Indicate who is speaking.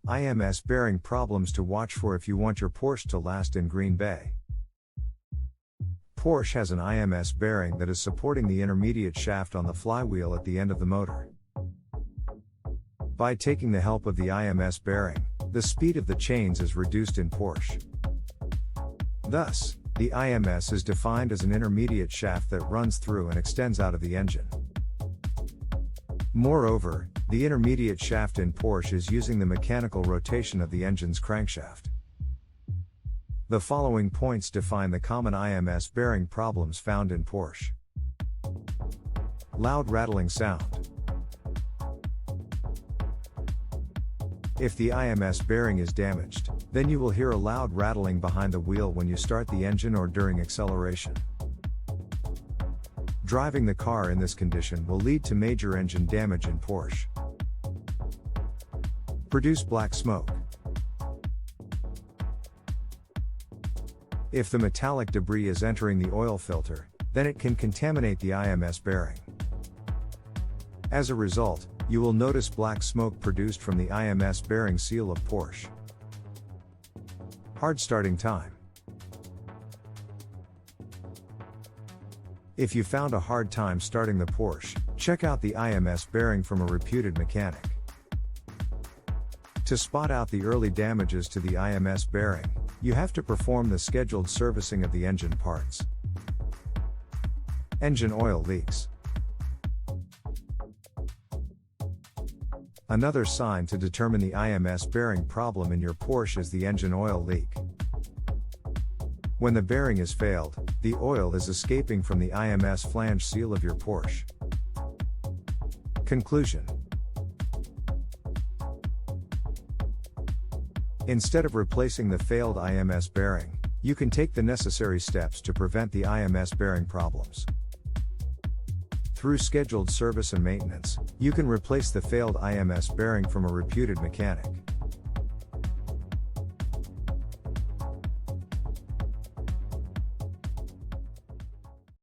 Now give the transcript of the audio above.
Speaker 1: IMS bearing problems to watch for if you want your Porsche to last in Green Bay. Porsche has an IMS bearing that is supporting the intermediate shaft on the flywheel at the end of the motor. By taking the help of the IMS bearing, the speed of the chains is reduced in Porsche. Thus, the IMS is defined as an intermediate shaft that runs through and extends out of the engine. Moreover, the intermediate shaft in Porsche is using the mechanical rotation of the engine's crankshaft. The following points define the common IMS bearing problems found in Porsche. Loud rattling sound. If the IMS bearing is damaged, then you will hear a loud rattling behind the wheel when you start the engine or during acceleration. Driving the car in this condition will lead to major engine damage in Porsche. Produce black smoke. If the metallic debris is entering the oil filter, then it can contaminate the IMS bearing. As a result, you will notice black smoke produced from the IMS bearing seal of Porsche. Hard starting time. If you found a hard time starting the Porsche, check out the IMS bearing from a reputed mechanic. To spot out the early damages to the IMS bearing, you have to perform the scheduled servicing of the engine parts. Engine oil leaks. Another sign to determine the IMS bearing problem in your Porsche is the engine oil leak. When the bearing is failed, the oil is escaping from the IMS flange seal of your Porsche. Conclusion. Instead of replacing the failed IMS bearing, you can take the necessary steps to prevent the IMS bearing problems. Through scheduled service and maintenance, you can replace the failed IMS bearing from a reputed mechanic.